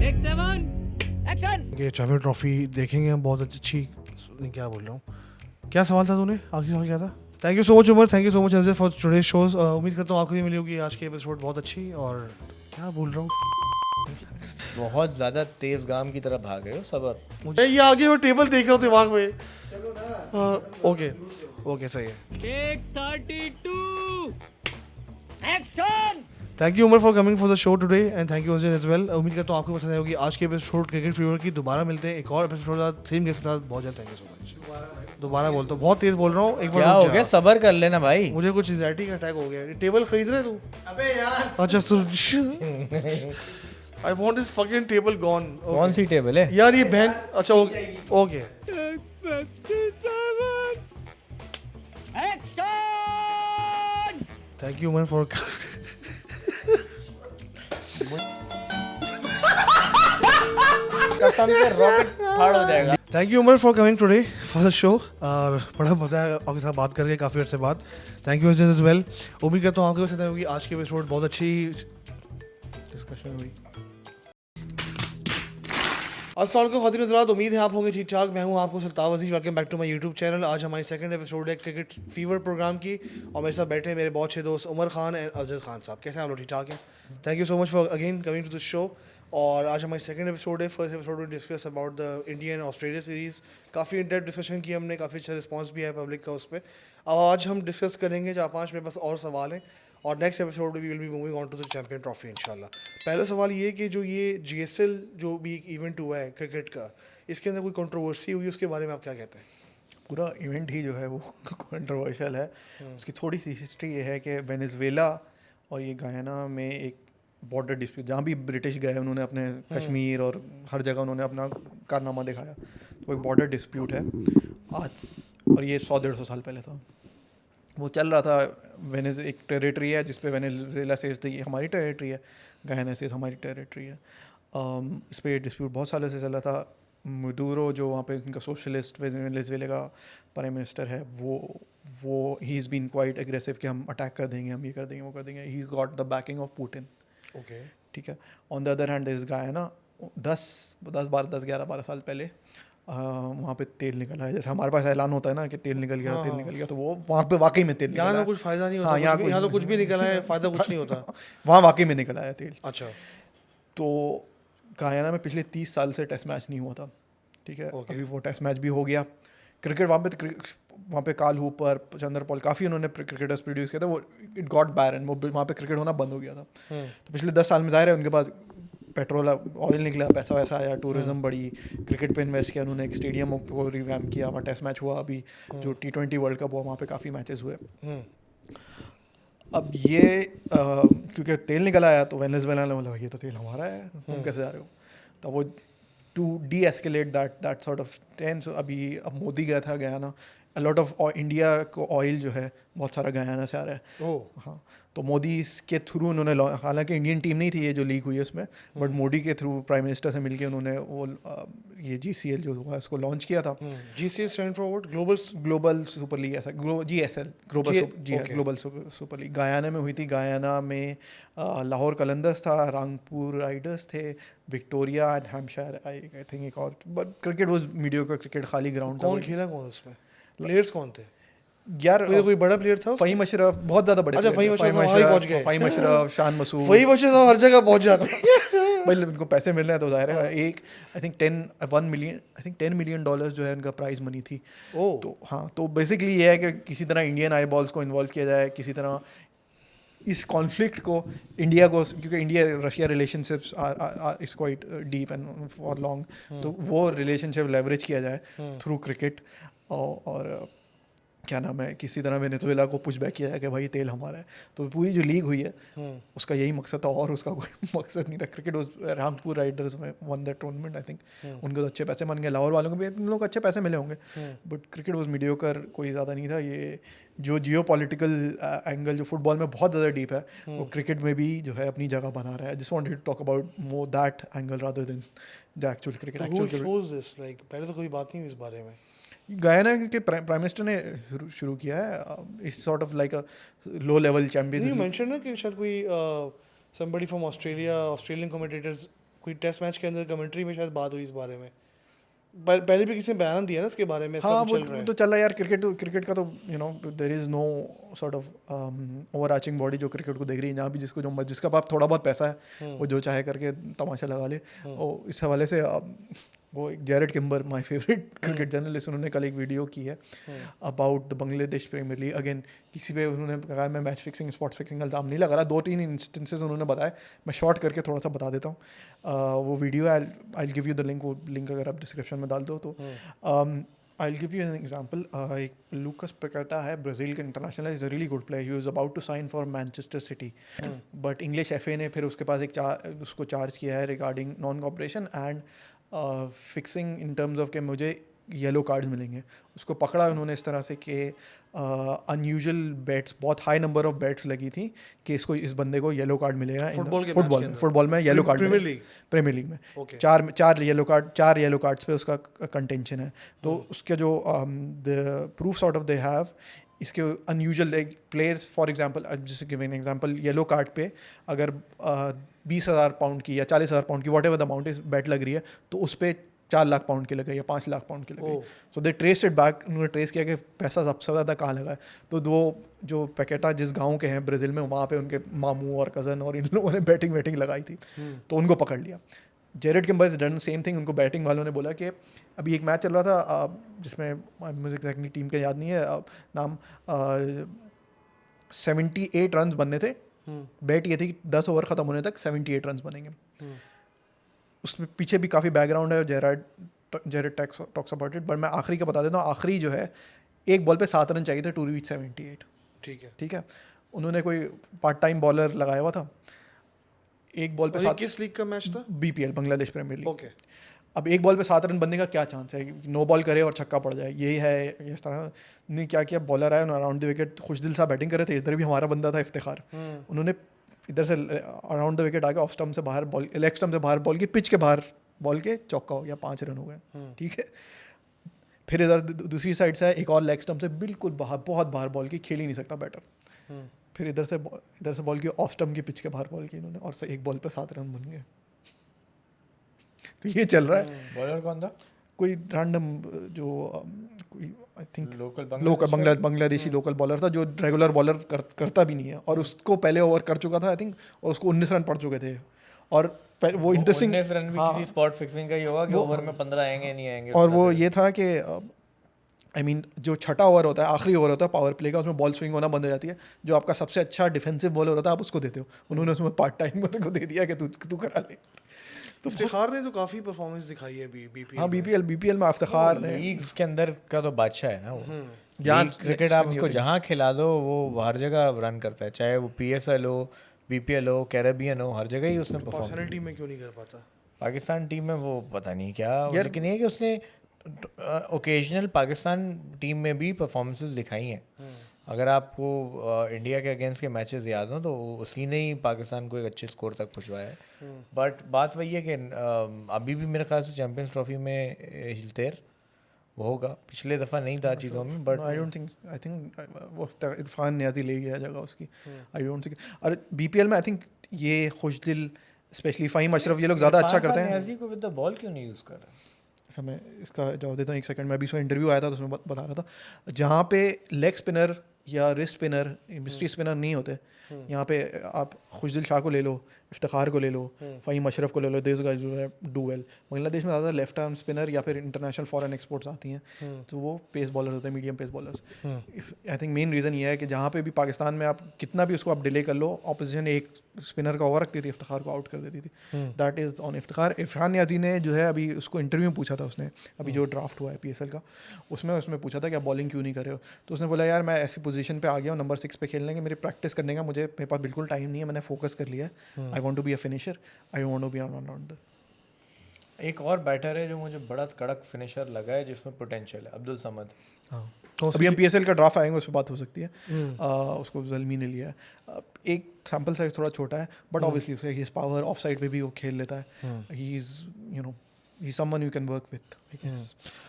ये champion trophy देखेंगे हम बहुत अच्छी क्या बोल रहा हूँ क्या सवाल था तूने आखिरी सवाल क्या था thank you so much Umar thank you so much Ajay for today shows उम्मीद करता हूँ आपको भी मिली होगी आज की एपिसोड बहुत अच्छी और क्या बोल रहा हूँ बहुत ज़्यादा तेज गाम की तरह भाग रहे हो सबर मुझे ये आगे मैं टेबल देख रहा हूँ दिमाग में ओके ओके सही है 32 action thank you Umar for coming for the show today and thank you Ajay as well उम्मीद करता हूँ आपको पसंद आई होगी आज के एपिसोड क्रिकेट फीवर की दोबारा मिलते हैं एक और एपिसोड सेम गेस्ट के साथ बहुत ज़्यादा थैंक यू सो मच दोबारा बोलता हूँ बहुत तेज बोल रहा हूँ एक बार क्या रुक हो जा। गया सबर कर लेना भाई मुझे कुछ एंजाइटी का अटैक हो गया टेबल खरीद रहे तू अबे यार अच्छा I want this fucking table gone कौन सी टेबल है यार ये बहन अच्छा okay action thank you Umar for कसम से रॉकेट फाड़ हो जाएगा thank you Umar for coming today for the show और बड़ा मजा आया आपके साथ बात करके काफ़ी अर्से बाद थैंक यू एज वेल उम्मीद करता हूँ आपको पसंद आई होगी आज की एपिसोड बहुत अच्छी डिस्कशन हुई अस्सलाम वालेकुम ख़ातिन हज़रात उम्मीद है आप होंगे ठीक ठाक मैं हूँ आपको Sultan Wazir welcome back to my YouTube channel आज हमारी सेकंड एपिसोड है क्रिकेट फीवर प्रोग्राम की और मेरे साथ बैठे हैं मेरे बहुत अच्छे दोस्त उमर खान एंड अजय खान साहब कैसे हैं आप लोग ठीक ठाक हैं thank you so much for again coming to this show और आज हमारी सेकंड एपिसोड है फर्स्ट एपिसोड में discuss about the Indian Australia series काफ़ी इन डेप्थ डिस्कशन की हमने काफ़ी अच्छा रिस्पांस भी है पब्लिक का उस पर अब आज हम डिस्कस करेंगे 4-5 में बस और सवाल हैं और नेक्स्ट एपिसोड में we will be moving on to the champion trophy इंशाल्लाह पहला सवाल ये कि जो ये GSL जो भी एक इवेंट हुआ है क्रिकेट का इसके अंदर कोई कंट्रोवर्सी हुई उसके बारे में आप क्या कहते हैं पूरा इवेंट ही जो है वो कंट्रोवर्शियल है उसकी थोड़ी सी हिस्ट्री ये है कि वेनेजुएला और ये गयाना में एक बॉर्डर डिस्प्यूट जहाँ भी ब्रिटिश गए उन्होंने अपने कश्मीर और हर जगह उन्होंने अपना कारनामा दिखाया तो एक बॉर्डर डिस्प्यूट है आज और ये 100-150 साल पहले था वो चल रहा था एक टेरिटरी है जिस पे वेनेजुएला से ये हमारी टेरिटरी है गयाना से हमारी टेरिटरी है इस पर डिस्प्यूट बहुत सालों से चल रहा था मदुरो जो वहाँ पे इनका सोशलिस्ट वेनेजुएला का प्राइम मिनिस्टर है वो he is been quite aggressive कि हम अटैक कर देंगे हम ये कर देंगे वो कर देंगे he is got the banking of Putin okay ठीक है ऑन द अदर हैंड इस गयाना 10-11 साल पहले वहाँ पे तेल निकला है जैसे हमारे पास ऐलान होता है ना कि तेल निकल गया तो वो वहाँ पे वाकई में तेल निकला यहाँ है तो कुछ फ़ायदा नहीं होता हाँ, यहाँ तो कुछ भी निकला है फ़ायदा कुछ नहीं होता वहाँ वाकई में निकला है तेल अच्छा तो गयाना में पिछले 30 साल से टेस्ट मैच नहीं हुआ था ठीक है अभी वो टेस्ट मैच भी हो गया क्रिकेट वहाँ पे काल हूपर चंद्र पॉल काफ़ी उन्होंने क्रिकेटर्स प्रोड्यूस किया था वो इट गॉट बैरन वो वहाँ पे क्रिकेट होना बंद हो गया था तो पिछले 10 साल में ज़ाहिर है उनके पास पेट्रोल ऑयल निकला पैसा वैसा आया टूरिज्म बढ़ी क्रिकेट पे इन्वेस्ट किया उन्होंने एक स्टेडियम को रिवैम्प किया वहाँ टेस्ट मैच हुआ अभी जो T20 वर्ल्ड कप हुआ वहाँ पे काफ़ी मैचेस हुए अब ये क्योंकि तेल निकल आया तो वेनेजुएला ने बोला ये तो तेल हमारा है तुम कैसे जा रहे हो तो वो to de-escalate that sort of tense अभी अब मोदी गया था Guyana a lot of India को ऑयल जो है बहुत सारा गयाना से आ रहा है हाँ तो मोदी के थ्रू उन्होंने हालांकि इंडियन टीम नहीं थी ये जो लीग हुई है उसमें बट मोदी के थ्रू प्राइम मिनिस्टर से मिलके उन्होंने वो ये GCL जो हुआ उसको लॉन्च किया था GCL stand for what global super league ऐसा GSL global super league Guyana में हुई थी गयाना में लाहौर कलंदर्स था रंगपुर राइडर्स थे Victoria and Hampshire I think एक और but cricket was mediocre cricket खाली ग्राउंड कौन खेला कौन उसमें प्लेयर्स कौन थे यार कोई बड़ा प्लेयर था फ़हीम अशरफ बहुत ज़्यादा बड़े अच्छा फ़हीम अशरफ वहाँ ही पहुँच गए फ़हीम अशरफ शान मसूद फ़हीम अशरफ हर जगह पहुँच जाते हैं भाई उनको पैसे मिल रहे हैं तो जाहिर है एक आई थिंक 10 मिलियन डॉलर्स जो है उनका प्राइज मनी थी तो हाँ तो बेसिकली ये है कि किसी तरह इंडियन आई बॉल्स को इन्वॉल्व किया जाए किसी तरह इस कॉन्फ्लिक्ट को इंडिया को क्योंकि India Russia relationships is quite deep and for long तो वो रिलेशनशिप लेवरेज किया जाए थ्रू क्रिकेट और क्या नाम है किसी तरह वेनेजुएला को पुश बैक किया जाए कि भाई तेल हमारा है तो पूरी जो लीग हुई है उसका यही मकसद था और उसका कोई मकसद नहीं था क्रिकेट रामपुर राइडर्स में one that tournament I think उनको तो अच्छे पैसे बन गए लाहौर वालों को भी उन लोग अच्छे पैसे मिले होंगे बट क्रिकेट वॉज मीडियोकर कोई ज़्यादा नहीं था ये जो जियो पॉलिटिकल एंगल जो फुटबॉल में बहुत ज़्यादा डीप है वो क्रिकेट में भी जो है अपनी जगह बना रहा है just wanted to talk about more that angle rather than the actual cricket पहले तो कोई बात नहीं हुई इस बारे में गयाना के प्राइम मिनिस्टर ने शुरू किया है it's sort of like a low level champions you mention ना कि शायद कोई somebody from ऑस्ट्रेलियन कमेंटेटर्स कोई टेस्ट मैच के अंदर कमेंट्री में शायद बात हुई इस बारे में, पहले भी किसी ने बयान दिया ना इसके बारे में, हाँ सब वो चल रहा है। तो चल रहा है यार, क्रिकेट का तो you know there is no sort of overarching body जो क्रिकेट को देख रही है, जहाँ भी जिसका पास थोड़ा बहुत पैसा है वो जो चाहे करके तमाशा लगा ले। और इस हवाले से वो एक Jarrod Kimber, my favourite cricket journalist, उन्होंने कल एक वीडियो की है about the Bangladesh premier league. Again किसी पे उन्होंने कहा मैं मैच फिक्सिंग स्पॉट फिक्सिंग का इल्ज़ाम नहीं लगा रहा, 2-3 इंस्टेंसेस उन्होंने बताया, मैं शॉर्ट करके थोड़ा सा बता देता हूँ। वो video I give you the link, वो लिंक अगर आप डिस्क्रिप्शन में डाल दो तो I will give you an example. एक लूकस पैकेटा है, ब्राज़ील का international, is a really good player, he was about to sign for Manchester City, but English FA ने फिर उसके पास उसको चार्ज किया है regarding non cooperation and fixing in terms of कि मुझे येलो कार्ड्स मिलेंगे। उसको पकड़ा उन्होंने इस तरह से कि अनयूजुअल बेट्स, बहुत हाई नंबर ऑफ बेट्स लगी थी कि इस बंदे को येलो कार्ड मिलेगा। फुटबॉल में येलो कार्ड, प्रीमियर लीग में चार येलो कार्ड्स पे उसका कंटेंशन है। तो उसके जो the proof sort of they have इसके अनयूजुअल प्लेयर्स, फॉर एग्जांपल जैसे गिविंग एग्जांपल, येलो कार्ड पे अगर 20,000 पाउंड की या 40,000 पाउंड की whatever the amount is bet लग रही है, तो उस पर 4 लाख पाउंड की लग गई या 5 लाख पाउंड की लग गई। सो दे ट्रेस इट बैक, उन्होंने ट्रेस किया कि पैसा सबसे ज़्यादा कहाँ लगा है। तो वो जो पैकेटा जिस गांव के हैं ब्राज़ील में, वहाँ पे उनके मामू और कज़न और इन लोगों ने बैटिंग लगाई थी, तो उनको पकड़ लिया। Jared Kimber is done same thing, उनको बैटिंग वालों ने बोला कि अभी एक मैच चल रहा था जिसमें मुझे एग्जैक्टली टीम का याद नहीं है नाम, 78 रन बनने थे, बैट ये थी कि 10 ओवर ख़त्म होने तक 78 रन बनेंगे। उसमें पीछे भी काफ़ी बैकग्राउंड है, Jared talks about it, but मैं आखिरी का बता देता हूँ। आखिरी जो है एक बॉल पे 7 रन चाहिए थे टू रीच 78। ठीक है, उन्होंने कोई पार्ट टाइम बॉलर लगाया हुआ था, एक बॉल पे 7। किस लीग का मैच था? BPL, Bangladesh premier league. Okay. अब एक बॉल पे 7 रन बनने का क्या चांस है? नो बॉल करे और छक्का पड़ जाए, यही है। इस तरह ने क्या किया, बॉलर आया अराउंड द विकेट, खुशदिल साहब बैटिंग कर रहे थे, इधर भी हमारा बंदा था इफ्तिखार, उन्होंने इधर से अराउंड द विकेट आके ऑफ स्टंप से बाहर बॉल, लेग स्टंप से बाहर बॉल की, पिच के बाहर बॉल के चौका हो गया, 5 रन हो गए। ठीक है, फिर इधर दूसरी साइड से एक और लेग स्टंप से बिल्कुल बाहर, बहुत बाहर बॉल की, खेल ही नहीं सकता बैटर। फिर इधर से बॉल की ऑफ स्टंप की, पिच के बाहर बॉल की इन्होंने, और एक बॉल पे 7 रन बन गए। तो ये चल रहा है। बॉलर कौन था? कोई रैंडम जो कोई I think local Bangladeshi local bowler था, जो रेगुलर बॉलर करता भी नहीं है, और उसको पहले ओवर कर चुका था आई थिंक, और उसको 19 रन पड़ चुके थे। और वो इंटरेस्टिंग 19 रन भी किसी स्पॉट फिक्सिंग का ही होगा कि ओवर में 15 आएंगे नहीं आएंगे। और वो ये था कि आई मीन जो छठा ओवर होता है, आखिरी ओवर होता है पावर प्ले का, उसमें बॉल स्विंग होना बंद हो जाती है। जो आपका सबसे अच्छा डिफेंसिव बॉलर होता है, आप उसको देते हो। उन्होंने उसमें पार्ट टाइम को दे दिया कि तू करा ले। तो इफ्तिखार ने तो काफ़ी परफॉर्मेंस दिखाई है BPL। हाँ, BPL में इफ्तिखार ने, लीग्स के अंदर का तो बादशाह है ना वो। जहाँ क्रिकेट आप उसको जहाँ खिला दो वो हर जगह रन करता है, चाहे वो PSL हो, BPL हो, कैरेबियन हो, हर जगह ही उसने पाकिस्तान टीम में क्यों नहीं कर पाता? पाकिस्तान टीम में वो पता नहीं क्या, लेकिन ये कि उसने ओकेजनल पाकिस्तान टीम में भी परफॉर्मेंसेस दिखाई हैं। अगर आपको इंडिया के अगेंस्ट के मैचेस याद हो तो उसी ने ही पाकिस्तान को एक अच्छे स्कोर तक पहुंचवाया है। बट बात वही है कि अभी भी मेरे ख्याल से चैम्पियंस ट्रॉफी में हिलतेर वो होगा, पिछले दफ़ा नहीं था चीज़ों में, बट आई थिंक वो इरफान नियाज़ी ले गया जगह उसकी। आई डोंट थिंक, और BPL में आई थिंक ये खुशदिल, स्पेशली फ़हीम अशरफ, ये लोग ज़्यादा अच्छा करते हैं। नियाज़ी को विद द बॉल क्यों नहीं यूज़ कर रहा? मैं इसका जवाब देता हूँ, एक सेकंड। मैं अभी उसमें इंटरव्यू आया था तो उसमें बता रहा था, जहाँ पे लेग स्पिनर या रिस्ट स्पिनर, मिस्ट्री स्पिनर नहीं होते, यहाँ पे आप खुशदिल शाह को ले लो, इफ्तिखार को ले लो, फ़हीम अशरफ को ले लो, this guys do well. Bangladesh में ज़्यादा लेफ्ट आर्म स्पिनर या फिर इंटरनेशनल फॉरेन एक्सपोर्ट्स आती हैं, तो वो पेस बॉलर होते हैं, medium pace bowlers. I think main reason ये है कि जहाँ पे भी पाकिस्तान में आप कितना भी उसको आप डिले कर लो, ऑपोजिशन एक स्पिनर का ओवर रखती थी, इफ्तिखार को आउट कर देती थी। That is on Iftikhar. Irfan Niazi ने जो है अभी उसको इंटरव्यू में पूछा था, उसने अभी जो ड्राफ्ट हुआ है PSL का, उसमें पूछा था कि आप बॉलिंग क्यों नहीं कर रहे हो, तो उसने बोला यार मैं ऐसी पोजीशन पे आ गया हूँ, नंबर 6 पे खेलने के, मेरी प्रैक्टिस करने का मेरे पास बिल्कुल टाइम नहीं है, मैंने फोकस कर लिया है। I want to be a finisher, I want to be on allrounder. एक और बैटर है जो मुझे बड़ा कड़क फिनिशर लगा है, जिसमें पोटेंशियल है, अब्दुल समद। तो अभी हम PSL का ड्राफ्ट आएंगे, उस पर बात हो सकती है। उसको ज़ल्मी ने लिया है। एक सैम्पल साइज थोड़ा छोटा है, बट ऑब्वियसली उसे हिज पावर ऑफ साइड पे भी वो खेल लेता है। He is he's someone you can work with, I guess.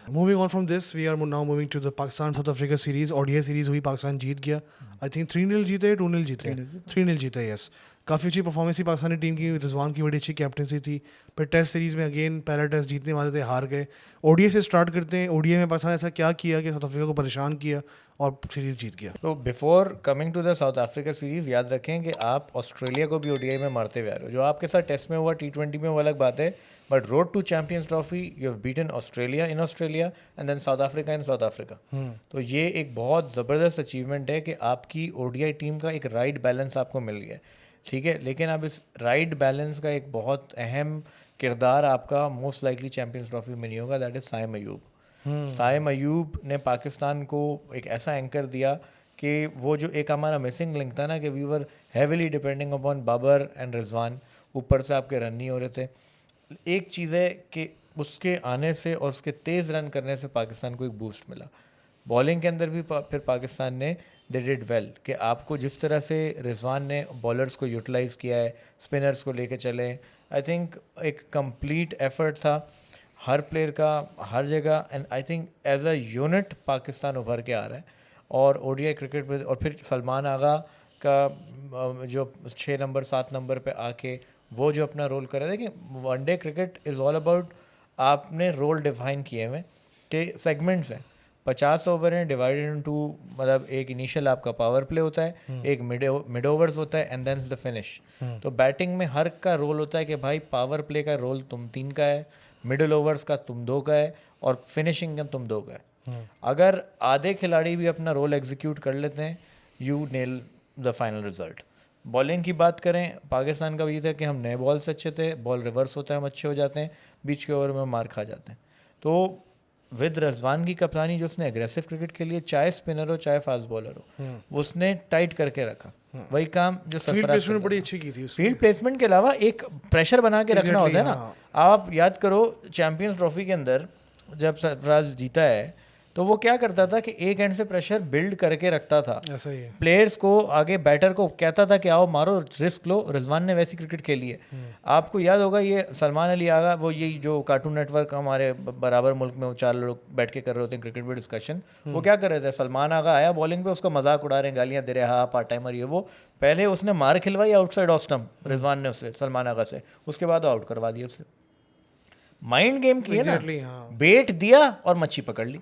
Moving on from this, we are now moving to the Pakistan South Africa series. ODI series हुई, पाकिस्तान जीत गया। I think 3-0 जीते, 2-0 जीते, 3-0 जीते, yes. काफ़ी अच्छी परफॉर्मेंस थी पाकिस्तानी टीम की, रिजवान की बड़ी अच्छी कैप्टनसी थी। फिर टेस्ट सीरीज़ में अगेन पहला टेस्ट जीतने वाले थे, हार गए। ओडीआई से स्टार्ट करते हैं, ओडीआई में पाकिस्तान ऐसा क्या किया कि साउथ अफ्रीका को परेशान किया और सीरीज़ जीत गया? तो before coming to the South Africa series, याद रखें कि आप ऑस्ट्रेलिया को भी ओडीआई में मारते हुए आ रहे हो। जो आपके साथ टेस्ट में हुआ, T20 में वो अलग बात है, but road to champions trophy you have beaten Australia in Australia and then South Africa in South Africa. तो ये एक बहुत ज़बरदस्त अचीवमेंट है कि आपकी ओडीआई टीम का एक राइट बैलेंस आपको मिल गया, ठीक है। लेकिन अब इस राइट बैलेंस का एक बहुत अहम किरदार आपका मोस्ट लाइकली चैंपियंस ट्रॉफी में नहीं होगा, दैट इज़ साइम अयूब। साइम अयूब ने पाकिस्तान को एक ऐसा एंकर दिया कि वो जो एक हमारा मिसिंग लिंक था ना, कि we were heavily depending upon Babar and Rizwan, ऊपर से आपके रन नहीं हो रहे थे। एक चीज़ है कि उसके आने से और उसके तेज़ रन करने से पाकिस्तान को एक बूस्ट मिला। बॉलिंग के अंदर भी फिर पाकिस्तान ने दे डिड वेल, कि आपको जिस तरह से रिजवान ने बॉलर्स को यूटिलाइज़ किया है, स्पिनर्स को लेके चले, आई थिंक एक कंप्लीट एफर्ट था हर प्लेयर का हर जगह, and I think as a unit Pakistan उभर के आ रहा है। और ओडीआई क्रिकेट में, और फिर सलमान आगा का जो 6 नंबर 7 नंबर पे आके वो जो अपना रोल कर रहे हैं। देखिए, one day cricket is all about, आपने रोल डिफाइन किए हुए कि सेगमेंट्स हैं, 50 ओवर हैं डिवाइडेड इनटू, मतलब एक इनिशियल आपका पावर प्ले होता है, एक मिड ओवर्स होता है एंड देन द फिनिश। तो बैटिंग में हर का रोल होता है कि भाई पावर प्ले का रोल तुम 3 का है, मिडल ओवर्स का तुम 2 का है, और फिनिशिंग का तुम 2 का है। अगर आधे खिलाड़ी भी अपना रोल एग्जीक्यूट कर लेते हैं, you nail the final result. Bowling की बात करें, पाकिस्तान का ये था कि हम नए बॉल से अच्छे थे, बॉल रिवर्स होता है, हम अच्छे हो जाते हैं, बीच के ओवर में मार खा जाते हैं। तो विद रिजवान की कप्तानी, जो उसने एग्रेसिव क्रिकेट के लिए, चाहे स्पिनर हो चाहे फास्ट बॉलर हो, वो उसने टाइट करके रखा। वही काम जो फील्ड प्लेसमेंट बड़ी अच्छी की थी। फील्ड प्लेसमेंट के अलावा एक प्रेशर बना के रखना होता है ना। आप याद करो चैंपियंस ट्रॉफी के अंदर जब सरफराज जीता है, तो वो क्या करता था कि एक एंड से प्रेशर बिल्ड करके रखता था, ऐसा ही है। प्लेयर्स को आगे, बैटर को कहता था कि आओ मारो, रिस्क लो। रिजवान ने वैसी क्रिकेट खेली है। आपको याद होगा ये सलमान अली आगा, वो ये जो कार्टून नेटवर्क हमारे बराबर मुल्क में वो 4 लोग बैठ के कर रहे होते हैं क्रिकेट पे डिस्कशन, वो क्या कर रहे थे, सलमान आगा आया बॉलिंग पे, उसका मजाक उड़ा रहे हैं, गालियां दे रहे हैं, हाँ पार्ट टाइमर ये वो। पहले उसने मार खिलवाई आउटसाइड ऑफ स्टंप रिजवान ने उससे, सलमान आगा से, उसके बाद आउट करवा दिया उससे। माइंड गेम किया ना, बेट दिया और मच्छी पकड़ ली।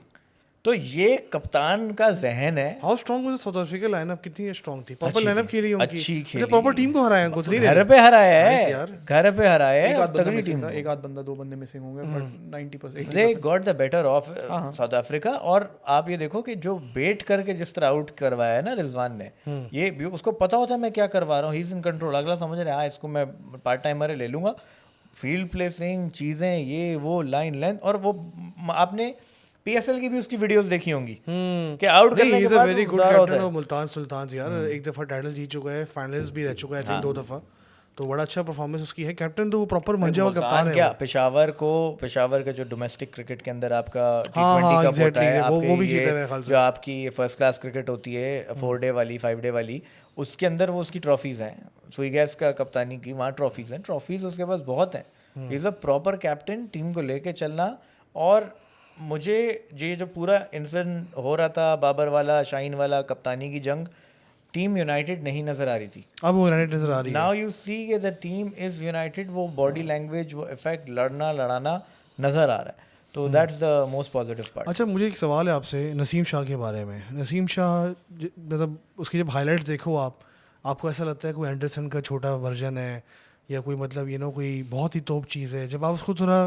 तो ये कप्तान का जहन है। How strong was south Africa lineup? कितनी स्ट्रांग थी? प्रॉपर लाइनअप खेली उनकी, अच्छी खेली, प्रॉपर टीम को हराया उनको, घर पे हराया है यार, घर पे हराया है, तगड़ी टीम। एक आध बंदा 2 बंदे मिसिंग होंगे, but 90% they got the better of south Africa. और आप ये देखो कि जो बेट करके जिस तरह आउट करवाया है ना रिजवान ने, ये उसको पता होता है मैं क्या करवा रहा हूँ, ही इज इन कंट्रोल। अगला समझ रहा है हाँ इसको मैं पार्ट टाइमर ले लूंगा, फील्ड प्लेसिंग चीज़ें, ये वो लाइन लेंथ। और वो आपने पीएसएल की भी उसकी वीडियोस देखी होंगी कि आउट करने के बाद very good captain of Multan Sultans यार। एक दफा टाइटल जीत चुका है, फाइनलिस्ट भी रह चुका है, आई थिंक 2 दफा। तो बड़ा अच्छा परफॉर्मेंस उसकी है। कैप्टन तो वो प्रॉपर मंजा हुआ कप्तान है। क्या पेशावर के जो डोमेस्टिक क्रिकेट के अंदर आपका T20 कप होता है, वो भी जीता है मेरे ख्याल से। जो आपकी फर्स्ट क्लास क्रिकेट होती है 4 डे वाली 5 डे वाली, उसके अंदर वो उसकी ट्रॉफीज हैं। सुईगैस का कप्तानी की वहाँ ट्रॉफीज हैं, ट्रॉफीज उसके पास बहुत हैं। Is a proper captain, team को लेके चलना। और मुझे ये जो पूरा इंसिडेंट हो रहा था, बाबर वाला, शाहीन वाला, कप्तानी की जंग, टीम यूनाइटेड नहीं नजर आ रही थी। अब वो यूनाइटेड नजर आ रही है। नाउ यू सी कि द टीम इज यूनाइटेड। वो बॉडी लैंग्वेज, वो इफेक्ट, लड़ना लड़ाना नजर आ रहा है। तो that's the most positive part. अच्छा, मुझे एक सवाल है आपसे नसीम शाह के बारे में। नसीम शाह मतलब उसकी जब हाईलाइट्स देखो आपको ऐसा लगता है कोई एंडरसन का छोटा वर्जन है, या कोई मतलब कोई बहुत ही तोप चीज़ है? जब आप उसको थोड़ा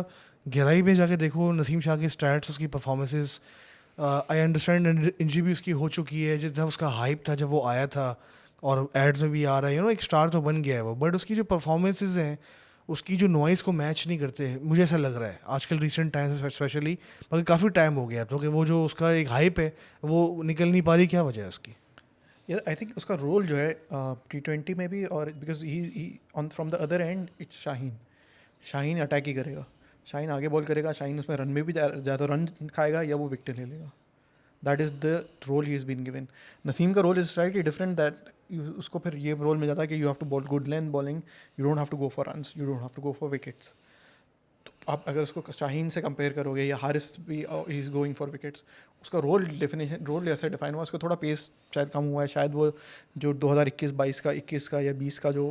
गहराई में जाके देखो, नसीम शाह की स्टैट्स, उसकी परफॉर्मेंसेस, आई अंडरस्टैंड इंजरी भी उसकी हो चुकी है, जब उसका हाइप था जब वो आया था, और एड्स में भी आ रहा है, एक स्टार तो बन गया है वो, बट उसकी जो परफॉर्मेंसेस हैं, उसकी जो नॉइस को मैच नहीं करते, मुझे ऐसा लग रहा है आजकल रिसेंट टाइम्स स्पेशली। मगर काफ़ी टाइम हो गया तो कि वो जो उसका एक हाइप है वो निकल नहीं पा रही। क्या वजह है उसकी? आई थिंक उसका रोल जो है T20 में भी, और because he on from the other end it's Shaheen attack ही करेगा, शाहीन आगे बॉल करेगा, शाहीन उसमें रन में भी ज़्यादा रन खाएगा या वो विकेट ले लेगा। That is the role he is been given. Naseem का role is slightly different, that उसको फिर ये रोल में जाता है कि you have to bowl good length bowling, you don't have to go for runs, you don't have to go for wickets. तो आप अगर उसको शाहीन से कंपेयर करोगे या हारिस भी he is going for wickets, उसका रोल ऐसे डिफाइन हुआ, उसका थोड़ा पेस शायद कम हुआ है, शायद वो जो 2021-22 का 21 का या 20 का जो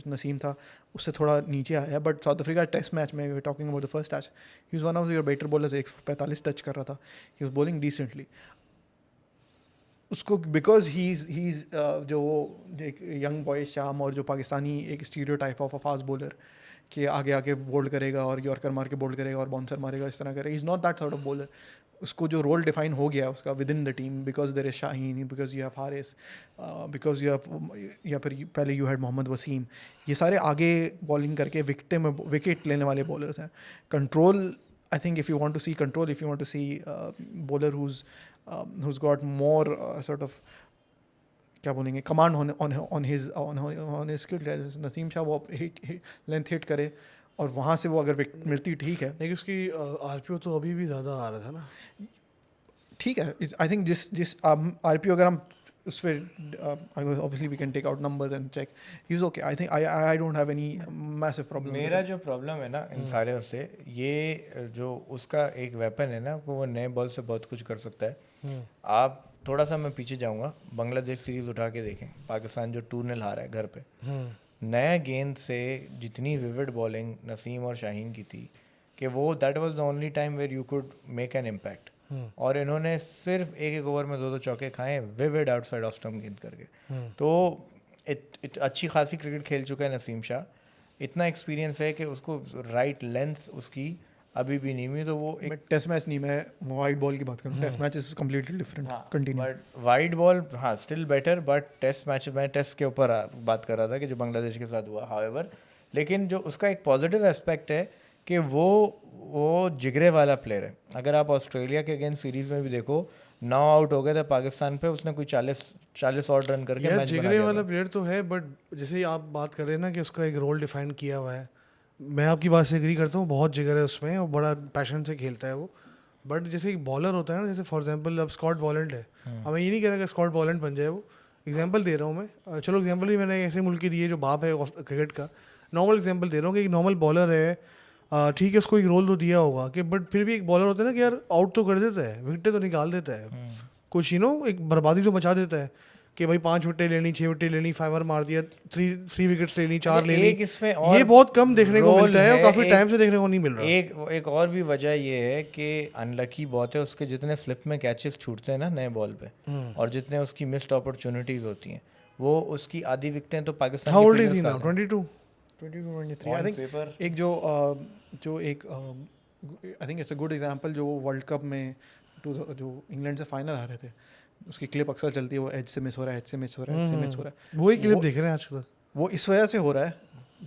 नसीम था उससे थोड़ा नीचे आया है. But South Africa test match में, we are talking about the first match, he is one of your better bowlers. 145 touch कर रहा था, ही वाज बॉलिंग डिसेंटली. उसको बिकॉज ही इज़ जो एक यंग बॉय शाम और जो पाकिस्तानी एक stereotype of a fast bowler कि आगे आके बोल्ड करेगा और यॉर्कर मार के बोल्ड करेगा और बाउंसर मारेगा, इस तरह करेगा. Is not that sort of bowler. उसको जो रोल डिफाइन हो गया उसका within the team, because there is Shaheen, because you have Haris, because you have, या फिर पहले यू हैड मोहम्मद वसीम. ये सारे आगे बॉलिंग करके विकेट लेने वाले बॉलर्स हैं. Control, I think if you want to see control, if you want to see bowler who's got more sort of क्या बोलेंगे command on his skill, Naseem Shah वो लेंथ हिट करे और वहाँ से वो अगर विकेट मिलती ठीक है. लेकिन उसकी आरपीओ तो अभी भी ज़्यादा आ रहा था ना. ठीक है, आई थिंक जिस आरपीओ अगर हम उस पर obviously we can take out numbers and check, he was okay. I think I don't have any massive problem. मेरा जो प्रॉब्लम है ना इन सारे उससे, ये जो उसका एक वेपन है ना, वो नए बॉल से बहुत कुछ कर सकता है. आप थोड़ा सा मैं पीछे जाऊंगा, बांग्लादेश सीरीज उठा के देखें, पाकिस्तान जो 2-0 हारा है घर पे, नया गेंद से जितनी विविड बॉलिंग नसीम और शाहीन की थी कि वो that was the only time where you could make an impact. और इन्होंने सिर्फ एक ओवर में 2 चौके खाए विविड आउटसाइड ऑफ स्टंप गेंद करके. तो अच्छी खासी क्रिकेट खेल चुका है नसीम शाह, इतना एक्सपीरियंस है कि उसको राइट लेंथ उसकी अभी भी नहीं हुई. तो वो एक टेस्ट मैच नहीं, मैं वाइड बॉल की बात करूँ. Test match is completely different. Continue. But wide ball हाँ still better, but test match में टेस्ट के ऊपर बात कर रहा था कि जो बांग्लादेश के साथ हुआ. हाउएवर, लेकिन जो उसका एक पॉजिटिव एस्पेक्ट है कि वो जिगरे वाला प्लेयर है. अगर आप ऑस्ट्रेलिया के अगेंस्ट सीरीज में भी देखो, 9 आउट हो गए थे पाकिस्तान पे, उसने कोई 40 और रन करके मैच बना दिया. जिगरे वाला प्लेयर तो है, बट जैसे आप बात कर रहे हैं ना कि उसका एक रोल डिफाइन किया हुआ है, मैं आपकी बात से एग्री करता हूँ. बहुत जिगर है उसमें और बड़ा पैशन से खेलता है वो. बट जैसे एक बॉलर होता है ना, जैसे फॉर एग्जांपल अब स्कॉट बॉलैंड है, अब मैं ये नहीं कह रहा कि स्कॉट बॉलैंड बन जाए वो. एग्जांपल दे रहा हूँ मैं, चलो एग्जांपल भी मैंने ऐसे मुल्क की दी है जो बाप है क्रिकेट का. नॉर्मल एग्जांपल दे रहा हूँ कि एक नॉर्मल बॉलर है, ठीक है उसको एक रोल तो दिया होगा कि, बट फिर भी एक बॉलर होता है ना कि यार आउट तो कर देता है, विकेटें तो निकाल देता है, कुछ एक बर्बादी तो मचा देता है कि भाई 5 विकेटें लेनी, 6 विकेटें लेनी, 5 मार दिया, 3 विकेट्स लेनी, 4 लेनी. ये बहुत कम देखने को मिलता है और काफ़ी टाइम से देखने को नहीं मिल रहा. एक और भी वजह ये है कि अनलकी बहुत है, उसके जितने स्लिप में कैचेस छूटते हैं ना नए बॉल पे, और जितने उसकी मिस्ड अपॉर्चुनिटीज होती हैं, वो उसकी आधी विकेटें तो Pakistan. How old is he now? 22-23. I think एक जो एक I think it's a good example, जो वर्ल्ड कप में जो इंग्लैंड से फाइनल हारे थे, उसकी क्लिप अक्सर चलती है, वो एज से मिस हो रहा है, एज से मिस हो रहा है, एज से मिस हो रहा है. वही क्लिप देख रहे हैं आज तक. वो इस वजह से हो रहा है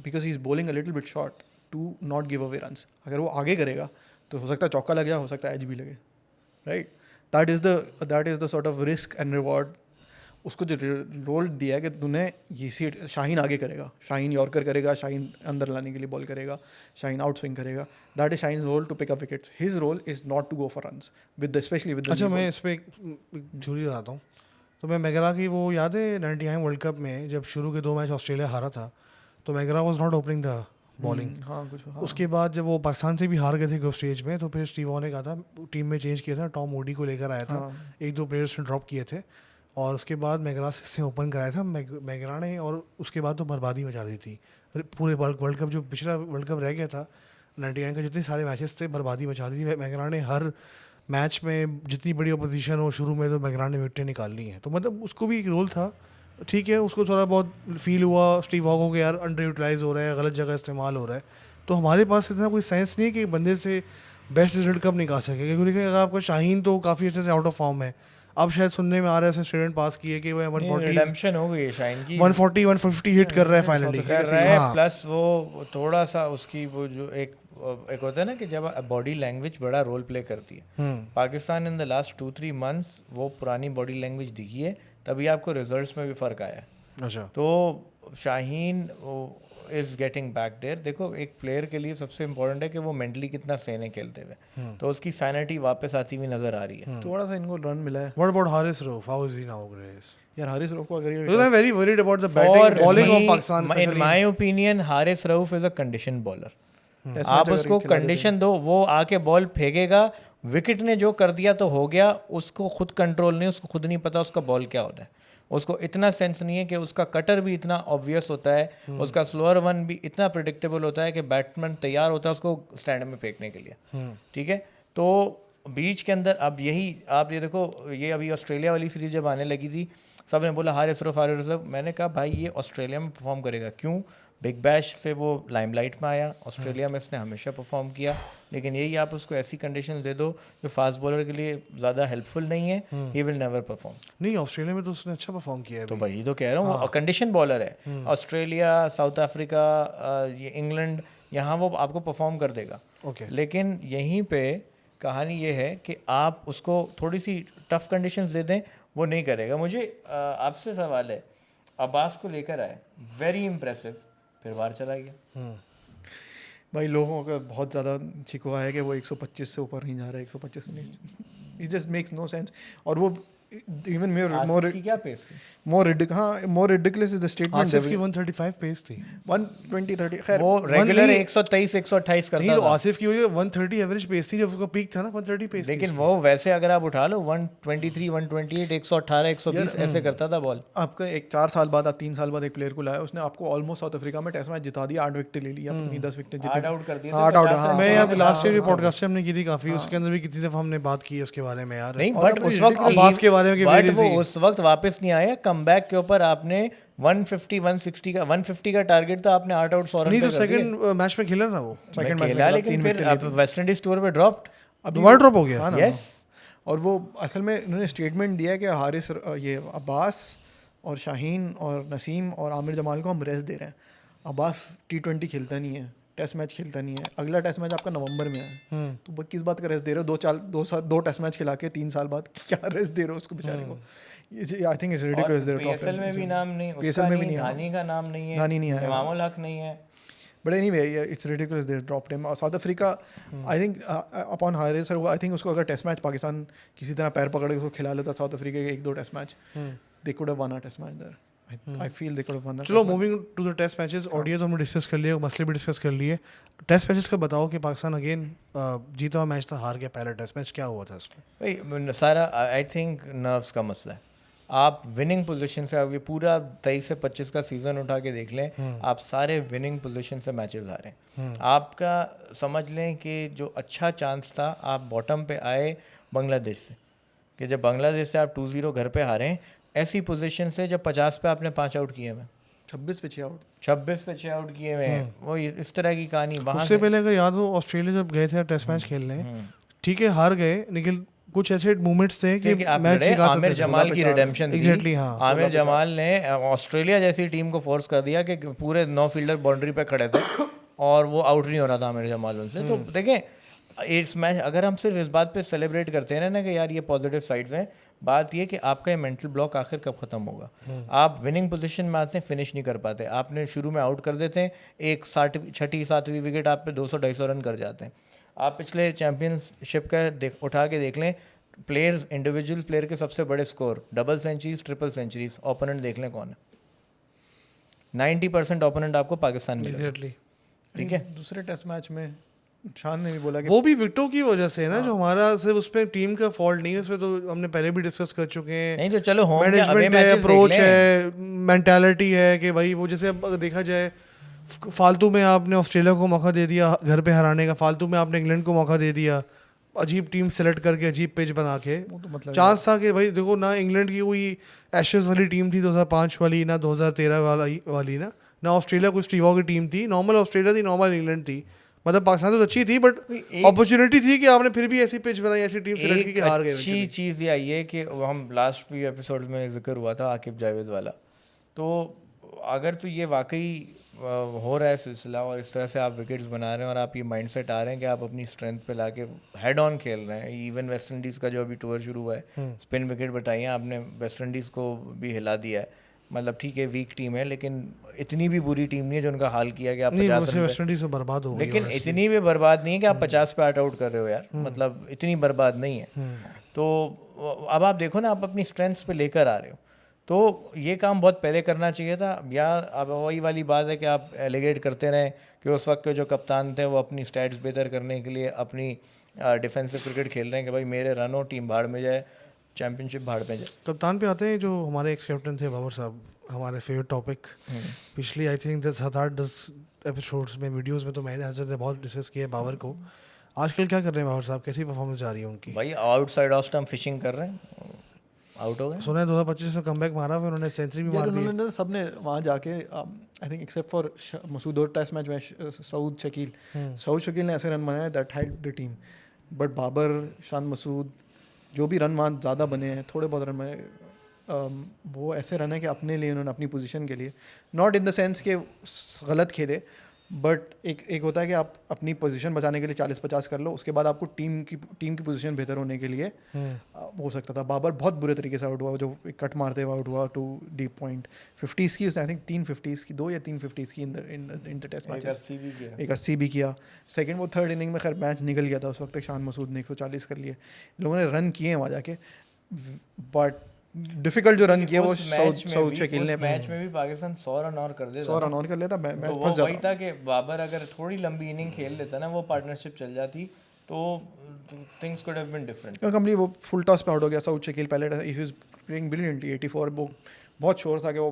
because he is bowling a little bit short to not give away runs. अगर वो आगे करेगा तो हो सकता है चौका लग जाए, हो सकता है एज भी लगे. Right, that is the sort of risk and reward. उसको जो रोल दिया है कि तूने ये सीट, शाहीन आगे करेगा, शाहीन यॉर्कर करेगा, शाहीन अंदर लाने के लिए बॉल करेगा, शाहीन आउट स्विंग करेगा. That is Shaheen role to pick up wickets. His role is not to go for runs with especially with. अच्छा, मैं इस पर झूरी लगाता हूँ. तो मैं मैगरा की वो याद है 99 वर्ल्ड कप में जब शुरू के 2 मैच ऑस्ट्रेलिया हारा था, तो McGrath was not opening the bowling. उसके बाद जब वो पाकिस्तान से भी हार गए थे ग्रुप स्टेज में, तो फिर स्टीव वॉ ने कहा था, टीम में चेंज किया था, टॉम मूडी को लेकर आया था, 1-2 प्लेयर्स ने ड्रॉप किए थे, और उसके बाद मैगरा से ओपन कराया था मैगरा ने. और उसके बाद तो बर्बादी मचा दी थी पूरे वर्ल्ड कप. जो पिछला वर्ल्ड कप रह गया था 99 का, जितने सारे मैचेस थे बर्बादी मचा दी थी मैगरा ने. हर मैच में जितनी बड़ी अपोजिशन हो शुरू में, तो मैगरा ने विकेटें निकालनी है. तो मतलब उसको भी एक रोल था, ठीक है. उसको थोड़ा बहुत फील हुआ स्टीव वॉ को कि यार अंडर यूटिलाइज हो रहा है, गलत जगह इस्तेमाल हो रहा है. तो हमारे पास इतना कोई सेंस नहीं है कि बंदे से बेस्ट रिजल्ट कब निकाल सके. क्योंकि देखिए, अगर आपका शाहीन तो काफ़ी अच्छे से आउट ऑफ फॉर्म है. अब शायद सुनने में आ रहा है स्टूडेंट पास किए कि वो 140 हो गई है शाहीन की, 140-150 हिट कर रहा है फाइनली. प्लस वो थोड़ा सा उसकी वो जो एक होता है ना कि जब बॉडी लैंग्वेज बड़ा रोल प्ले करती है. Pakistan in the last 2-3 months वो पुरानी बॉडी लैंग्वेज दिखी है, तभी आपको रिजल्ट्स में भी फ़र्क आया है. अच्छा, तो Shaheen is getting back there. देखो, एक प्लेयर के लिए सबसे इम्पोर्टेंट है कि वो मेंटली कितना सही है खेलते हुए. तो उसकी सैनिटी वापस आती हुई नज़र आ रही है. थोड़ा सा इनको रन मिला है. What about Haris Rauf? How is he now grace? यार हारिस रऊफ को अगर ये, I am very worried about the batting bowling of Pakistan. In my opinion Haris Rauf is a condition bowler. आप उसको कंडीशन दो, वो आके बॉल फेंकेगा, विकेट ने जो कर दिया तो हो गया, उसको खुद कंट्रोल नहीं, उसको खुद नहीं पता उसका बॉल क्या होता है, उसको इतना सेंस नहीं है कि उसका कटर भी इतना ऑब्वियस होता है, उसका स्लोअर वन भी इतना प्रिडिक्टेबल होता है कि बैट्समैन तैयार होता है उसको स्टैंड में फेंकने के लिए, ठीक है। तो बीच के अंदर अब यही आप ये देखो, ये अभी ऑस्ट्रेलिया वाली सीरीज जब आने लगी थी, सब ने बोला हारिस रऊफ, मैंने कहा भाई ये ऑस्ट्रेलिया में परफॉर्म करेगा, क्यों? बिग बैश से वो लाइमलाइट में आया, ऑस्ट्रेलिया में इसने हमेशा परफॉर्म किया, लेकिन यही आप उसको ऐसी कंडीशंस दे दो जो फास्ट बॉलर के लिए ज़्यादा हेल्पफुल नहीं है, ही विल नेवर परफॉर्म। नहीं, ऑस्ट्रेलिया में तो उसने अच्छा परफॉर्म किया है। तो वही तो कह रहा हूँ, कंडीशन बॉलर है। ऑस्ट्रेलिया, साउथ अफ्रीका, ये इंग्लैंड, यहाँ वो आपको परफॉर्म कर देगा। लेकिन यहीं पे कहानी ये है कि आप उसको थोड़ी सी टफ कंडीशंस दे दें, वो नहीं करेगा। मुझे आपसे सवाल है, अब्बास को लेकर आए, वेरी इंप्रेसिव, फिर बाहर चला गया। भाई लोगों का बहुत ज़्यादा शिकवा है कि वो 125 से ऊपर नहीं जा रहा है, 125 नहीं, it just makes no sense. और वो इवन मोर की क्या पेस थी? More ridiculous is the statement. Asif की 135 पेस थी, 120 30, खैर वो रेगुलर 123 128 करता नहीं, तो था। आसिफ की वही 130 एवरेज पेस थी, जब उसका पीक था ना 130 पेस थी। लेकिन वो वैसे अगर आप उठा लो 123 128 118 120 ऐसे करता था बॉल। आपका एक 4 साल बाद, आप 3 साल बाद एक प्लेयर को लाया, उसने आपको ऑलमोस्ट साउथ अफ्रीका में टेस्ट मैच जिता दिया, 8 विकेट ले लिया, अपनी 10 विकेट हार्ड आउट कर दिया। Hard out. हाँ, मैं यहाँ लास्ट ईयर पॉडकास्ट हमने की थी काफी, उसके अंदर भी कितनी दफा हमने बात की है उसके बारे में यार। नहीं, और बट अपनी उस वक्त अब्बास के बारे में कि बट very वो easy। उस वक्त वापस नहीं आया, कमबैक के ऊपर आपने 150 160 का टारगेट था, आपने 8 आउट 100 रन नहीं पे तो कर दिए। सेकंड मैच में खेला ना वो, सेकंड मैच खेला, लेकिन फिर आप वेस्ट इंडीज टूर पे ड्रॉप्ड, दोबारा ड्रॉप हो गया। यस। और वो असल में उन्होंने स्टेटमेंट दिया है कि हारिस, ये अब्बास और शाहीन और नसीम और आमिर जमाल को हम रेस्ट दे रहे हैं। अब्बास T20 खेलता नहीं है, टेस्ट मैच खेलता नहीं है, अगला टेस्ट मैच आपका नवंबर में है, तो वो किस बात का रेस्ट दे रहे हो? 2 टेस्ट मैच खिला के 3 साल बाद क्या रेस्ट दे रहे हो उसको बेचारे को? I think it's ridiculous. There top PSL में भी नाम नहीं, पीएसएल में भी नहीं, धानी का नाम नहीं है, धानी नहीं है, इमामुल हक नहीं है। But anyway it's ridiculous there drop him. और South Africa, I think upon Haris, I think उसको अगर टेस्ट मैच पाकिस्तान किसी तरह पैर पकड़ के उसको खिला लेता साउथ अफ्रीका के 1-2 test match, they could have won a test match there. I feel they could have won. चलो moving to the test matches, audio तो हमने डिस्कस कर लिए, मसले भी डिस्कस कर लिए। टेस्ट मैचेस का बताओ कि पाकिस्तान अगेन जीता हुआ मैच था, हार गया पहला टेस्ट मैच, क्या हुआ था इसमें? भाई सारा आई थिंक नर्व्स का मसला है। आप विनिंग पोजीशन से, आप ये पूरा 23 से 25 का सीजन उठा के देख लें, आप सारे विनिंग पोजीशन से मैचेस हारे। आपका समझ लें कि जो अच्छा चांस था, आप बॉटम पे आए बांग्लादेश से, कि जब बांग्लादेश से आप 2-0 घर पे हारें, ऐसी पोजीशन से जब 50 पे आपने 5 आउट किए हुए, 26 पे 6 आउट, 26 पे 6 आउट किए हुए हैं, वो इस तरह की कहानी। वहाँ उससे पहले अगर याद हो, ऑस्ट्रेलिया जब गए थे टेस्ट मैच खेलने, ठीक है हार गए, लेकिन कुछ ऐसे मोमेंट्स थे कि मैच जिता सकते थे। आमिर जमाल की रिडेम्पशन थी। एग्जैक्टली, हाँ। आमिर जमाल ने ऑस्ट्रेलिया जैसी टीम को फोर्स कर दिया कि पूरे 9 फील्डर बाउंड्री पे खड़े थे और वो आउट नहीं हो रहा था आमिर जमाल उनसे। तो देखें, इस मैच अगर हम सिर्फ इस बात पे सेलिब्रेट करते हैं ना कि यार ये पॉजिटिव साइड्स हैं, बात ये कि आपका ये मेंटल ब्लॉक आखिर कब ख़त्म होगा। आप विनिंग पोजीशन में आते हैं, फिनिश नहीं कर पाते, आपने शुरू में आउट कर देते हैं, एक 6वीं 7वीं विकेट आप पे 200-250 रन कर जाते हैं। आप पिछले चैम्पियनशिप का उठा के देख लें, प्लेयर्स, इंडिविजुअल प्लेयर के सबसे बड़े score, double centuries, triple centuries, opponent देख लें कौन है। 90% ओपोनेंट आपको पाकिस्तान में। एग्जैक्टली, ठीक है। दूसरे टेस्ट मैच में शान ने भी बोला कि वो भी विकेटों की वजह से है ना, जो हमारा सिर्फ उसमें टीम का फॉल्ट नहीं है, उसमें तो हमने पहले भी डिस्कस कर चुके हैं। नहीं तो चलो होम मैनेजमेंट है, अप्रोच है, मेंटालिटी है कि भाई वो जैसे अब अगर देखा जाए, फालतू में आपने ऑस्ट्रेलिया को मौका दे दिया घर पे हराने का, फालतू में आपने इंग्लैंड को मौका दे दिया, अजीब टीम सेलेक्ट करके अजीब पिच बना के। तो मतलब चांस था कि भाई देखो ना, इंग्लैंड की कोई एशेज वाली टीम थी 2005 वाली, ना 2013 वाली ना ऑस्ट्रेलिया कोई स्टीव की टीम थी, नॉर्मल ऑस्ट्रेलिया थी, नॉर्मल इंग्लैंड थी। मतलब पाकिस्तान तो अच्छी थी, बट अपॉर्चुनिटी थी कि आपने फिर भी ऐसी पिच बनाई, ऐसी टीम सेलेक्ट की कि हार गए। अच्छी चीज़ ये आई है कि हम लास्ट भी एपिसोड में जिक्र हुआ था आकिब जावेद वाला, तो अगर तो ये वाकई हो रहा है सिलसिला और इस तरह से आप विकेट्स बना रहे हैं और आप ये माइंडसेट आ रहे हैं कि आप अपनी स्ट्रेंथ पे लाके हेड ऑन खेल रहे हैं। इवन वेस्ट इंडीज़ का जो अभी टूर शुरू हुआ है, स्पिन विकेट बताइए आपने, वेस्ट इंडीज़ को भी हिला दिया है। मतलब ठीक है वीक टीम है, लेकिन इतनी भी बुरी टीम नहीं है जो उनका हाल किया कि आप 50 वेस्ट इंडीज से बर्बाद हो गई, लेकिन इतनी भी बर्बाद नहीं है कि आप 50 पे आउट कर रहे हो यार, मतलब इतनी बर्बाद नहीं है। तो अब आप देखो ना, आप अपनी स्ट्रेंथ्स पे लेकर आ रहे हो, तो ये काम बहुत पहले करना चाहिए था। या अब वही वाली बात है कि आप एलिगेट करते रहें कि उस वक्त के जो कप्तान थे वो अपनी स्टैट्स बेहतर करने के लिए अपनी डिफेंसिव क्रिकेट खेल रहे हैं कि भाई मेरे रन हो, टीम भाड़ में जाए, चैंपियनशिप भाड़ में जाए। कप्तान पे आते हैं जो हमारे एक्स कैप्टन थे बाबर साहब, हमारे फेवरेट टॉपिक। पिछली आई थिंक 10 एपिसोड्स में, वीडियोस में तो मैंने हजरत ने बहुत डिस्कस किया बाबर को। आजकल क्या कर रहे हैं बाबर साहब, कैसी परफॉर्मेंस जा रही है उनकी? भाई आउटसाइड ऑफ स्टंप फिशिंग कर रहे हैं, आउट हो गए। सुना है 2025 में कमबैक मारा, फिर उन्होंने सेंचुरी भी मार दी। उन्होंने सबने वहाँ जाके I think except for Masood और टेस्ट मैच में सऊद शकील ने ऐसे रन बनाए that help the team. But Babar, Shan Masood, जो भी रन वहाँ ज़्यादा बने हैं, थोड़े बहुत रन बने, वो ऐसे रन है कि अपने लिए उन्होंने अपनी पोजीशन के लिए, नॉट इन द सेंस कि गलत खेले, बट एक होता है कि आप अपनी पोजीशन बचाने के लिए 40-50 कर लो, उसके बाद आपको टीम की पोजीशन बेहतर होने के लिए हो सकता था। बाबर बहुत बुरे तरीके से आउट हुआ, जो कट मारते हुए आउट हुआ टू डीप पॉइंट। 50s की उसने आई थिंक 3 50s की, 2 या 3 50s की इन द टेस्ट मैच, एक 80 भी किया। सेकंड वो थर्ड इनिंग में खैर मैच निकल गया था, उस वक्त शान मसूद ने 140 कर लिए, लोगों ने रन किए हैं वहाँ जाके, बट डिफिकल्ट जो रन किया वो सऊद शकील ने। मैच में भी पाकिस्तान 100 रन और कर देता, 100 रन और कर लेता, मैच तो फंस वही जाता। था कि बाबर अगर थोड़ी लंबी इनिंग खेल लेता ना, वो पार्टनरशिप चल जाती, तो things could have been different. Complete वो फुल टॉस पे आउट हो गया सऊद शकील। पहले ही वाज प्लेइंग ब्रिलियंटली 84, वो बहुत श्योर था कि वो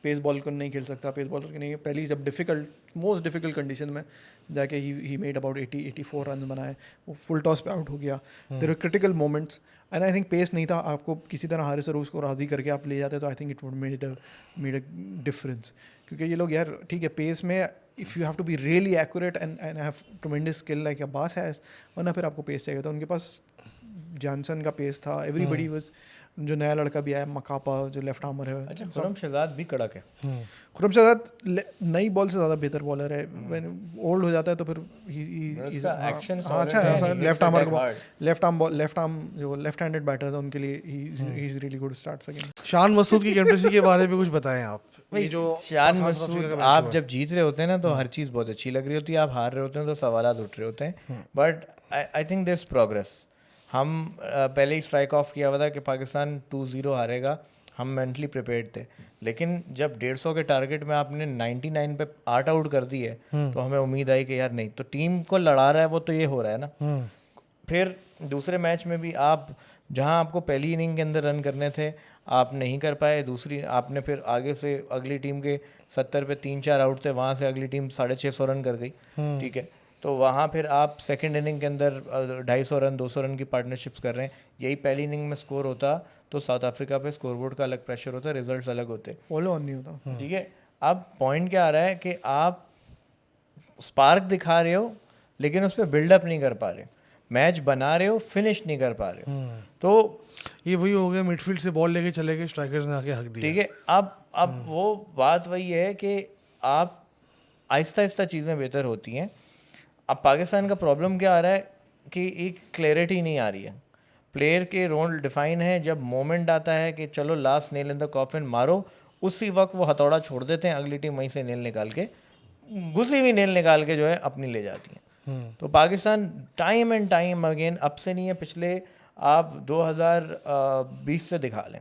पेस बॉल को नहीं खेल सकता, पेस बॉलर की नहीं। पहली जब मोस्ट डिफिकल्ट कंडीशन में जाके ही मेड अबाउट 84 रन बनाए, वो फुल टॉस पे आउट हो गया। There are critical moments and I think pace नहीं था, आपको किसी तरह हारिस अरूज को राज़ी करके आप ले जाते तो I think it would made a difference. क्योंकि ये लोग यार ठीक है पेस में if you have to be really accurate and have tremendous skill like Abbas has, वरना फिर आपको पेस चाहिए था। उनके पास जॉनसन का पेस था, एवरीबडी वाज, जो नया लड़का भी आया मकापा जो लेफ्ट आर्मर है। अच्छा, खुरम शहजाद भी कड़क है। खुरम शहजाद नई बॉल से ज़्यादा बेहतर बॉलर है, व्हेन ओल्ड हो जाता है तो फिर अच्छा लेफ्ट आर्म जो लेफ्ट हैंडेड बैटर्स हैं उनके लिए he is really good starts again. Shan Masood की कैप्टनसी के बारे में कुछ बताएं आप। ये जो शान मसूद, आप जब जीत रहे होते हैं ना तो हर चीज़ बहुत अच्छी लग रही होती है, आप हार रहे होते हैं तो सवालात उठ रहे होते हैं, but I think there is progress. हम पहले ही स्ट्राइक ऑफ किया हुआ था कि पाकिस्तान 2-0 हारेगा, हम मेंटली प्रिपेयर्ड थे, लेकिन जब 150 के टारगेट में आपने 99 पे 8 आउट कर दी है तो हमें उम्मीद आई कि यार नहीं, तो टीम को लड़ा रहा है वो, तो ये हो रहा है ना। फिर दूसरे मैच में भी आप जहां आपको पहली इनिंग के अंदर रन करने थे आप नहीं कर पाए, दूसरी आपने फिर आगे से अगली टीम के 70 पे 3-4 आउट थे, वहाँ से अगली टीम 650 रन कर गई, ठीक है, तो वहाँ फिर आप सेकंड इनिंग के अंदर 250 रन 200 रन की पार्टनरशिप्स कर रहे हैं। यही पहली इनिंग में स्कोर होता तो साउथ अफ्रीका पे स्कोरबोर्ड का अलग प्रेशर होता, रिजल्ट्स अलग होते, फॉलो ऑन नहीं होता, ठीक है। अब पॉइंट क्या आ रहा है कि आप स्पार्क दिखा रहे हो लेकिन उस पर बिल्डअप नहीं कर पा रहे, मैच बना रहे हो फिनिश नहीं कर पा रहे हो, तो ये वही हो गया, मिडफील्ड से बॉल लेके चले गए, स्ट्राइकर्स ने आके हक दिया, ठीक है। अब वो बात वही है कि आप आहिस्ता आहिस्ता चीज़ें बेहतर होती हैं। अब पाकिस्तान का प्रॉब्लम क्या आ रहा है कि एक क्लैरिटी नहीं आ रही है, प्लेयर के रोल डिफाइन है, जब मोमेंट आता है कि चलो last nail in the coffin मारो, उसी वक्त वो हथौड़ा छोड़ देते हैं, अगली टीम वहीं से नेल निकाल के, घुसी हुई नेल निकाल के जो है अपनी ले जाती है। तो Pakistan time and time again, अब से नहीं है, पिछले आप 2020 से दिखा लें,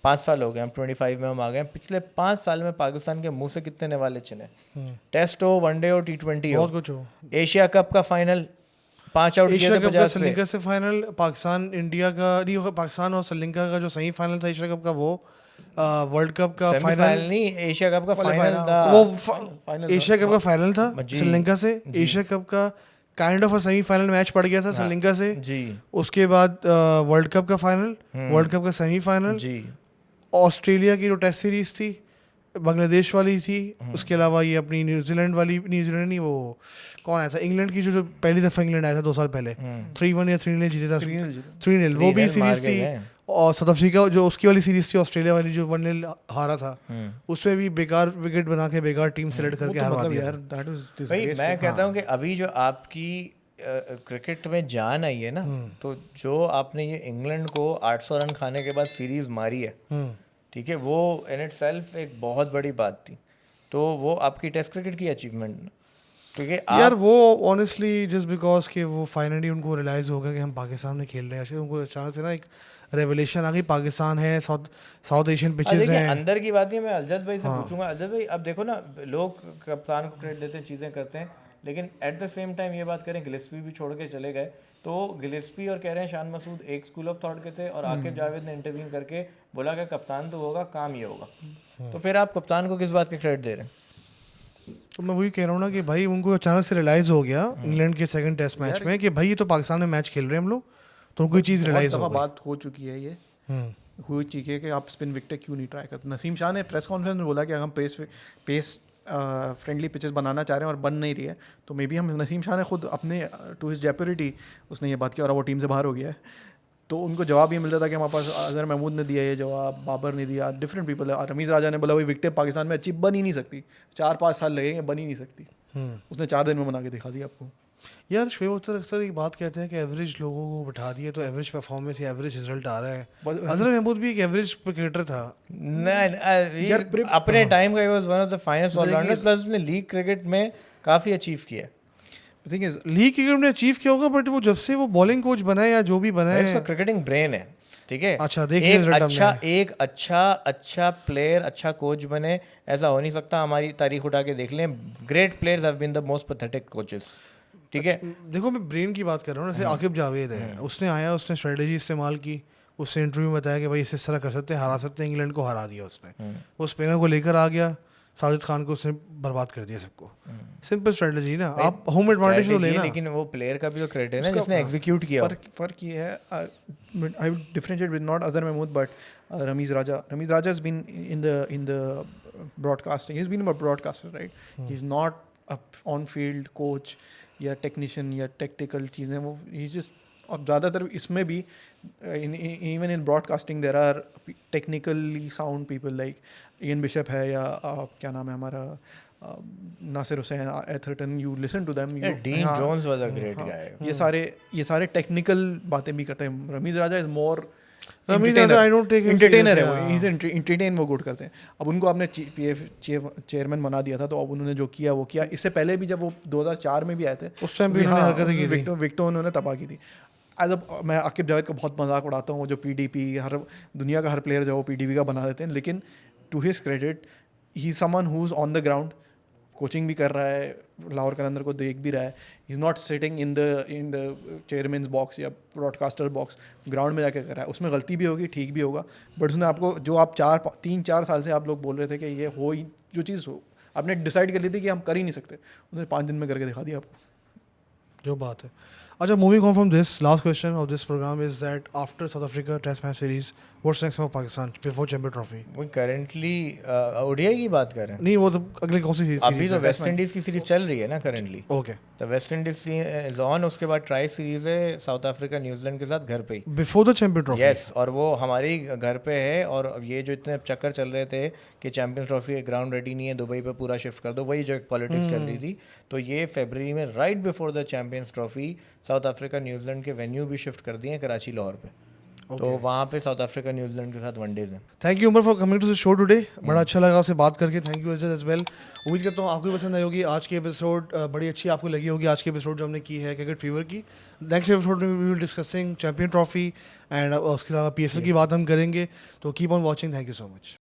5 साल हो गए, हम 25 में हम आ गए, पिछले 5 साल में पाकिस्तान के मुंह से कितने निवाले चिने, टेस्ट हो, वनडे हो, T20 हो, बहुत कुछ हो, एशिया कप का फाइनल 5 आउट एशिया कप का श्रीलंका से फाइनल, पाकिस्तान इंडिया का नहीं, पाकिस्तान और श्रीलंका का जो सेमीफाइनल था एशिया कप का, वो वर्ल्ड कप का फाइनल नहीं, एशिया कप का फाइनल था, वो एशिया कप का फाइनल था श्रीलंका से, एशिया कप का kind of a semifinal match पड़ गया था श्रीलंका से जी, उसके बाद वर्ल्ड कप का फाइनल, वर्ल्ड कप का सेमीफाइनल जी, ऑस्ट्रेलिया की जो टेस्ट सीरीज थी बांग्लादेश वाली थी, उसके अलावा ये अपनी न्यूजीलैंड नहीं, वो कौन आया था, इंग्लैंड की जो पहली दफ़ा इंग्लैंड आया था 2 साल पहले, 3-1 या 3-0 जीते था, 3-0 वो भी सीरीज थी, और साउथ अफ्रीका जो उसकी वाली सीरीज थी ऑस्ट्रेलिया वाली जो 1-0 हारा था, उसमें भी बेकार विकेट बना के बेकार टीम सेलेक्ट करके हरवा दिया। भाई मैं कहता हूँ कि अभी जो आपकी क्रिकेट में जान आई है ना, तो जो आपने ये इंग्लैंड को 800 रन खाने के बाद सीरीज मारी है, ठीक है, वो इन इट सेल्फ एक बहुत बड़ी बात थी, तो वो आपकी टेस्ट क्रिकेट की अचीवमेंट। क्योंकि यार वो ऑनेस्टली जस्ट बिकॉज कि वो फाइनली उनको रियलाइज़ हो गया कि हम पाकिस्तान में खेल रहे हैं, ऐसे उनको अचानक से ना एक रेवलेशन आ गई, पाकिस्तान है, साउथ एशियन पिचेस देखिए हैं। अंदर की बात है, मैं अजद भाई से पूछूंगा। अजद भाई अब देखो ना, लोग कप्तान को क्रेडिट देते हैं, चीज़ें करते हैं, लेकिन एट द सेम टाइम ये बात करें, गिलेस्पी भी छोड़ के चले गए, तो गिलेस्पी और कह रहे हैं शान मसूद एक स्कूल ऑफ थॉट के थे, और आकिब जावेद ने इंटरव्यू करके बोला कि कप्तान तो होगा, काम ये होगा। तो फिर आप कप्तान को किस बात के क्रेडिट दे रहे हैं? तो मैं वही कह रहा हूँ ना कि भाई उनको अचानक से रियलाइज़ हो गया इंग्लैंड के सेकंड टेस्ट मैच में कि भाई ये तो पाकिस्तान में मैच खेल रहे हैं हम लोग, तो उनको ये चीज़ रियलाइज़ हो गई। बात हो चुकी है ये हुई चीज़ है कि आप स्पिन विकेट क्यों नहीं ट्राई करते। नसीम शाह ने प्रेस कॉन्फ्रेंस में बोला कि हम पेस फ्रेंडली पिचेस बनाना चाह रहे हैं और बन नहीं रही है, तो मे बी हम नसीम शाह ने खुद अपने टू हिज जेप्योरिटी उसने ये बात की और वो टीम से बाहर हो गया है। तो उनको जवाब ये मिलता था कि हमारे पास अजहर महमूद ने दिया ये जवाब, बाबर ने दिया, डिफरेंट पीपल है। रमीज़ राजा ने बोला भाई विकेट पाकिस्तान में अच्छी बन ही नहीं सकती, 4-5 साल लगेंगे, बन ही नहीं सकती। उसने 4 दिन में बना के दिखा दिया आपको। यार शोएब अख्तर अक्सर एक बात कहते हैं कि एवरेज लोगों को बिठा दिए तो एवरेज परफॉर्मेंस या एवरेज रिजल्ट आ रहा है। अजहर महमूद भी एक एवरेज क्रिकेटर था। नहीं, अपने टाइम का he was one of the finest allrounders, plus उसने लीग क्रिकेट में काफ़ी अचीव किया। थिंग इज लीग क्रिकेट में अचीव किया होगा, बट वो जब से वो बॉलिंग कोच बना है या जो भी बना है, क्रिकेटिंग ब्रेन है, ठीक है। अच्छा देखिए, एक अच्छा प्लेयर, अच्छा कोच बने, ऐसा हो नहीं सकता। हमारी तारीख उठा के देख लें, great players have been the most pathetic coaches, ठीक है। देखो मैं ब्रेन की बात कर रहा हूँ, जैसे आकिब जावेद है, उसने आया, उसने स्ट्रेटेजी इस्तेमाल की, उसने इंटरव्यू में बताया कि भाई इस तरह कर सकते हैं, हरा सकते हैं, इंग्लैंड को हरा दिया उसने। वो स्पिनर को लेकर आ गया, साजिद खान को उसने बर्बाद कर दिया सबको। सिंपल स्ट्रेटजी ना, आप होम एडवांटेज तो लेना, लेकिन वो प्लेयर का भी तो क्रेडिट है ना जिसने एग्जीक्यूट किया। फर्क ये है, I would differentiate with not Azhar Mahmood but Rameez Raja has been in the broadcasting, he has been a broadcaster, right. He is not a on field coach या टेक्नीशियन या टेक्टिकल चीज़ें, वो ही जस्ट। और ज़्यादातर इसमें भी even in broadcasting there are technically sound people like Ian Bishop है या क्या नाम है हमारा Nasser Hussain Atherton, you listen to them. Dean Jones was a great guy. ये सारे टेक्निकल बातें भी करते हैं। रमीज़ राजा इज मोर एंटरटेनर है, वो इज एंटरटेन, वो गुड करते हैं। अब उनको आपने चेयरमैन बना दिया था, तो अब उन्होंने जो किया वो किया। इससे पहले भी जब वो 2004 में भी आए थे, उस टाइम भी हरकतें की थी, विकेटों उन्होंने तबाह की थी। मैं आकिब जावेद का बहुत मजाक उड़ाता हूँ, जो PDP हर दुनिया का हर प्लेयर जो वो PDP का बना देते हैं, लेकिन to his credit he someone who is on the ground, coaching भी कर रहा है, लाहौर कलंदर को देख भी रहा है, ही is not sitting in the chairman's box या ब्रॉडकास्टर बॉक्स, ग्राउंड में जाकर कर रहा है। उसमें गलती भी होगी, ठीक भी होगा, बट उसने आपको जो आप 3-4 साल से आप लोग बोल रहे थे कि ये हो ही, जो चीज़ हो आपने डिसाइड कर ली थी कि हम कर ही नहीं सकते, उन्होंने 5 दिन में करके दिखा दिया आपको, जो बात है। अच्छा, moving on from this, last question of this program is that after South Africa Test match series, what's next for Pakistan before Champions Trophy? वो करंटली ओडीआई की बात कर रहे हैं। नहीं, वो तो अगले कौन सी सीरीज? अभी तो वेस्ट इंडीज की सीरीज चल रही है ना करंटली। ओके, तो वेस्ट इंडीज इज ऑन, उसके बाद ट्राई सीरीज है साउथ अफ्रीका न्यूजीलैंड के साथ घर पे ही, before the champion trophy. Yes, और वो हमारी घर पे है। और अब ये जो इतने चक्कर चल रहे थे कि चैंपियंस ट्रॉफी ग्राउंड रेडी नहीं है, दुबई पे पूरा शिफ्ट कर दो, वही जो एक पॉलिटिक्स चल रही थी, तो ये फरवरी में right before the champions trophy south Africa New Zealand के वेन्यू भी शिफ्ट कर दिए हैं, कराची लाहौर पे। तो वहाँ पे साउथ अफ्रीका न्यूजीलैंड के साथ वनडेज हैं। Thank you Umar for coming to the show today, बड़ा अच्छा लगा आपसे बात करके। Thank you as well. उम्मीद करता हूँ आपको पसंद आई होगी आज की एपिसोड, बड़ी अच्छी आपको लगी होगी आज की एपिसोड जो हमने की है क्रिकेट फीवर की। नेक्स्ट एपिसोड में we will discussing champion trophy and उसके अलावा PSL की बात हम करेंगे। तो keep on watching, thank you so much.